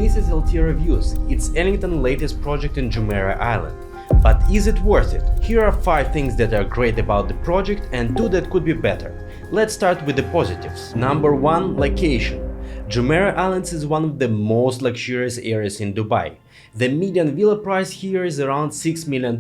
This is Eltiera Views. It's Ellington's latest project in Jumeirah Island. But is it worth it? Here are 5 things that are great about the project and 2 that could be better. Let's start with the positives. Number 1. Location. Jumeirah Islands is one of the most luxurious areas in Dubai. The median villa price here is around $6 million.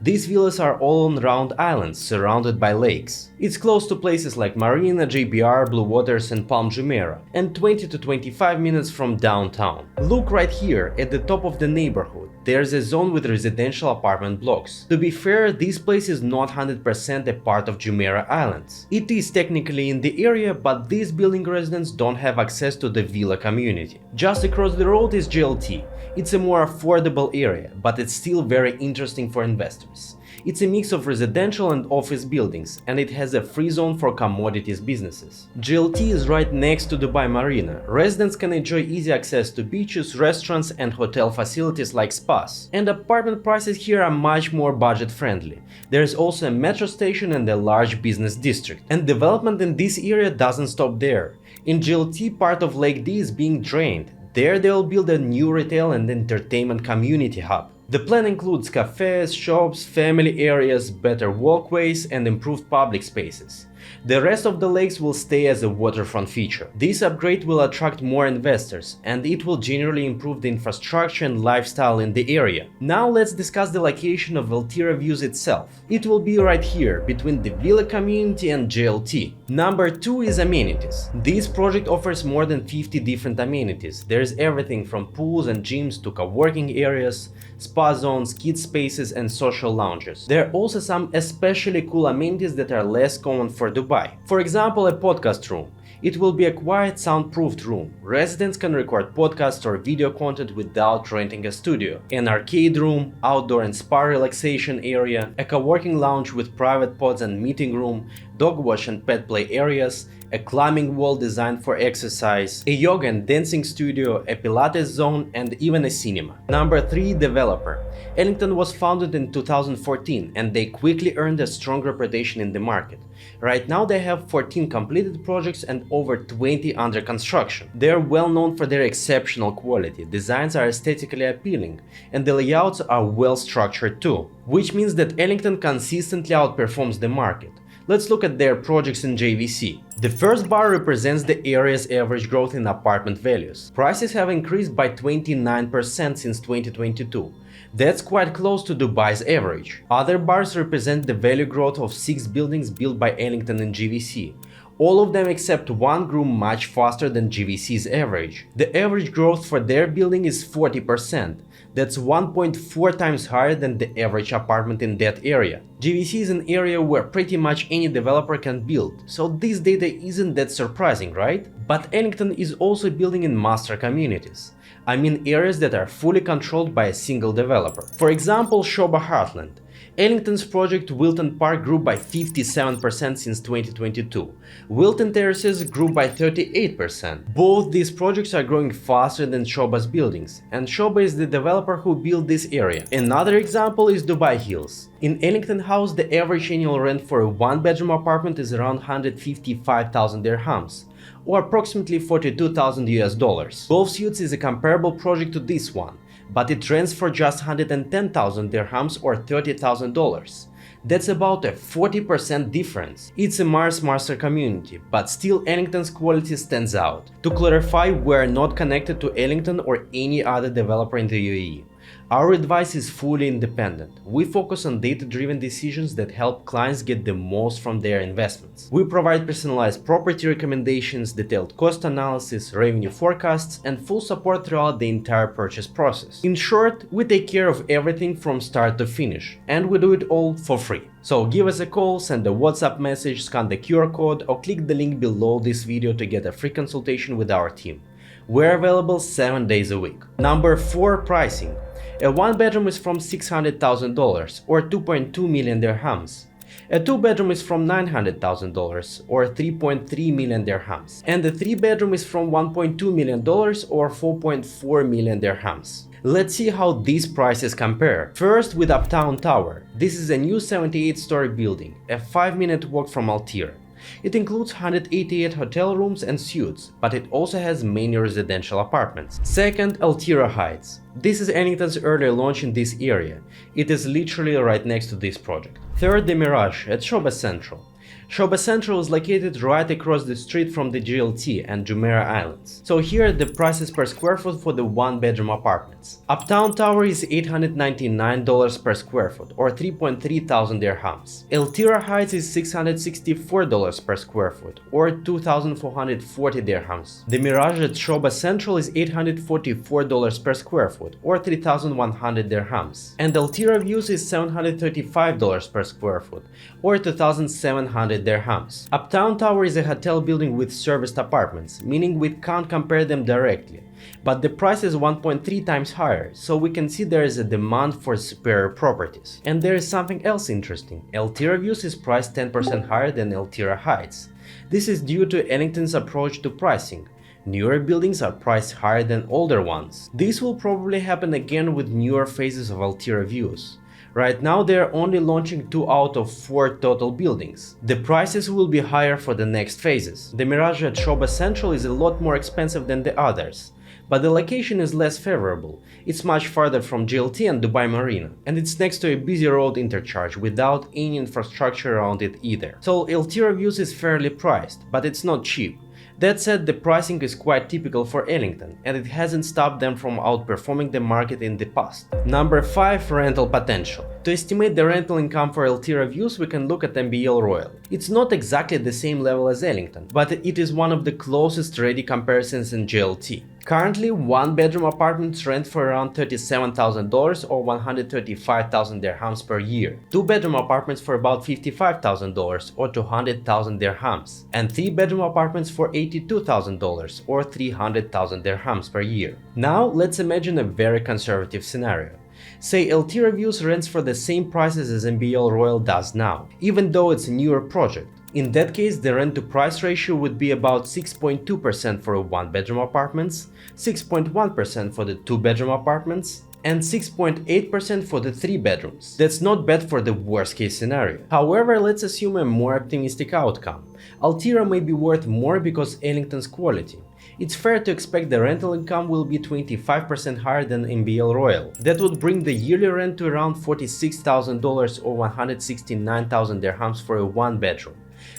These villas are all on round islands, surrounded by lakes. It's close to places like Marina, JBR, Blue Waters and Palm Jumeirah, and 20 to 25 minutes from downtown. Look right here, at the top of the neighborhood. There's a zone with residential apartment blocks. To be fair, this place is not 100% a part of Jumeirah Islands. It is technically in the area, but these building residents don't have access to the villa community. Just across the road is JLT. It's a more affordable area, but it's still very interesting for investors. It's a mix of residential and office buildings, and it has a free zone for commodities businesses. JLT is right next to Dubai Marina. Residents can enjoy easy access to beaches, restaurants and hotel facilities like spas. And apartment prices here are much more budget-friendly. There is also a metro station and a large business district. And development in this area doesn't stop there. In JLT, part of Lake D is being drained. There they'll build a new retail and entertainment community hub. The plan includes cafes, shops, family areas, better walkways and improved public spaces. The rest of the lakes will stay as a waterfront feature. This upgrade will attract more investors, and it will generally improve the infrastructure and lifestyle in the area. Now let's discuss the location of Eltiera Views itself. It will be right here, between the villa community and JLT. Number 2 is amenities. This project offers more than 50 different amenities. There's everything from pools and gyms to co-working areas, spa zones, kids spaces and social lounges. There are also some especially cool amenities that are less common for Dubai. For example, a podcast room. It will be a quiet, soundproofed room. Residents can record podcasts or video content without renting a studio. An arcade room, outdoor and spa relaxation area, a co-working lounge with private pods and meeting room, dog wash and pet play areas, a climbing wall designed for exercise, a yoga and dancing studio, a Pilates zone, and even a cinema. Number 3. Developer. Ellington was founded in 2014 and they quickly earned a strong reputation in the market. Right now they have 14 completed projects and over 20 under construction. They are well known for their exceptional quality, designs are aesthetically appealing, and the layouts are well structured too, which means that Ellington consistently outperforms the market. Let's look at their projects in JVC. The first bar represents the area's average growth in apartment values. Prices have increased by 29% since 2022. That's quite close to Dubai's average. Other bars represent the value growth of 6 buildings built by Ellington and JVC. All of them except one grew much faster than JVC's average. The average growth for their building is 40%. That's 1.4 times higher than the average apartment in that area. JVC is an area where pretty much any developer can build, so this data isn't that surprising, right? But Ellington is also building in master communities. I mean areas that are fully controlled by a single developer. For example, Shoba Heartland. Ellington's project Wilton Park grew by 57% since 2022. Wilton Terraces grew by 38%. Both these projects are growing faster than Shoba's buildings, and Shoba is the developer who built this area. Another example is Dubai Hills. In Ellington House, the average annual rent for a 1-bedroom apartment is around 155,000 dirhams, or approximately $42,000 US. Golf Suites is a comparable project to this one, but it rents for just 110,000 dirhams or $30,000. That's about a 40% difference. It's a Mars master community, but still Ellington's quality stands out. To clarify, we're not connected to Ellington or any other developer in the UAE. Our advice is fully independent. We focus on data-driven decisions that help clients get the most from their investments. We provide personalized property recommendations, detailed cost analysis, revenue forecasts, and full support throughout the entire purchase process. In short, we take care of everything from start to finish, and we do it all for free. So give us a call, send a WhatsApp message, scan the QR code, or click the link below this video to get a free consultation with our team. We're available 7 days a week. Number 4. Pricing. A 1-bedroom is from $600,000 or 2.2 million dirhams. A 2-bedroom is from $900,000 or 3.3 million dirhams. And a 3-bedroom is from $1.2 million or 4.4 million dirhams. Let's see how these prices compare. First with Uptown Tower. This is a new 78-story building, a 5-minute walk from Eltiera. It includes 188 hotel rooms and suites, but it also has many residential apartments. Second, Eltiera Heights. This is Ellington's early launch in this area. It is literally right next to this project. Third, the Mirage at Shoba Central. Shoba Central is located right across the street from the GLT and Jumeirah Islands. So here the prices per square foot for the one-bedroom apartments. Uptown Tower is $899 per square foot or 3.3 thousand dirhams. Eltiera Heights is $664 per square foot or 2,440 dirhams. The Mirage at Shoba Central is $844 per square foot or 3,100 dirhams. And Eltiera Views is $735 per square foot or 2,700 dirhams. Uptown Tower is a hotel building with serviced apartments, meaning we can't compare them directly, but the price is 1.3 times higher, so we can see there is a demand for superior properties. And there is something else interesting. Eltiera Views is priced 10% higher than Eltiera Heights. This is due to Ellington's approach to pricing. Newer buildings are priced higher than older ones. This will probably happen again with newer phases of Eltiera Views. Right now they are only launching 2 out of 4 total buildings. The prices will be higher for the next phases. The Mirage at Shoba Central is a lot more expensive than the others, but the location is less favorable. It's much farther from GLT and Dubai Marina, and it's next to a busy road interchange without any infrastructure around it either. So Eltiera Views is fairly priced, but it's not cheap. That said, the pricing is quite typical for Ellington, and it hasn't stopped them from outperforming the market in the past. Number 5. Rental potential. To estimate the rental income for Eltiera Views, we can look at MBL Royal. It's not exactly the same level as Ellington, but it is one of the closest ready comparisons in GLT. Currently, one-bedroom apartments rent for around $37,000 or 135,000 dirhams per year, two-bedroom apartments for about $55,000 or 200,000 dirhams, and three-bedroom apartments for $82,000 or 300,000 dirhams per year. Now, let's imagine a very conservative scenario. Say Eltiera Views rents for the same prices as MBL Royal does now, even though it's a newer project. In that case, the rent-to-price ratio would be about 6.2% for one-bedroom apartments, 6.1% for the two-bedroom apartments, and 6.8% for the three bedrooms. That's not bad for the worst-case scenario. However, let's assume a more optimistic outcome. Eltiera may be worth more because Ellington's quality. It's fair to expect the rental income will be 25% higher than MBL Royal. That would bring the yearly rent to around $46,000 or 169,000 dirhams for a one-bedroom,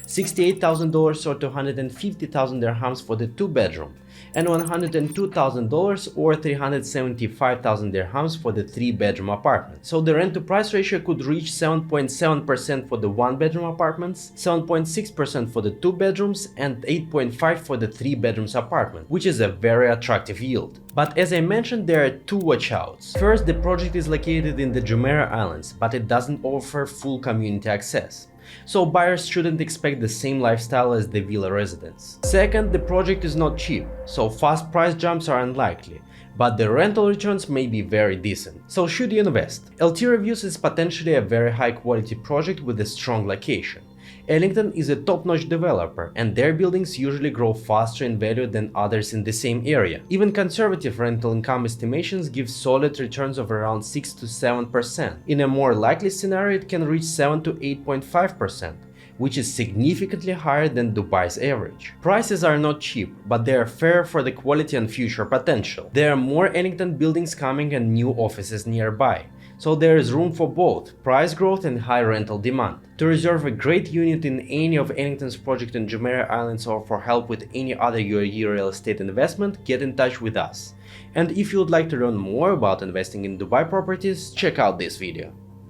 $68,000 or 250,000 dirhams for the two-bedroom, and $102,000 or 375,000 dirhams for the three-bedroom apartment. So the rent-to-price ratio could reach 7.7% for the one-bedroom apartments, 7.6% for the two bedrooms, and 8.5% for the three bedrooms apartment, which is a very attractive yield. But as I mentioned, there are two watch-outs. First, the project is located in the Jumeirah Islands, but it doesn't offer full community access. So buyers shouldn't expect the same lifestyle as the villa residents. Second, the project is not cheap, so fast price jumps are unlikely, but the rental returns may be very decent. So should you invest? Eltiera Views is potentially a very high quality project with a strong location. Ellington is a top-notch developer, and their buildings usually grow faster in value than others in the same area. Even conservative rental income estimations give solid returns of around 6 to 7%. In a more likely scenario, it can reach 7 to 8.5%, which is significantly higher than Dubai's average. Prices are not cheap, but they are fair for the quality and future potential. There are more Ellington buildings coming and new offices nearby, so there is room for both price growth and high rental demand. To reserve a great unit in any of Ellington's projects in Jumeirah Islands or for help with any other UAE real estate investment, get in touch with us. And if you would like to learn more about investing in Dubai properties, check out this video.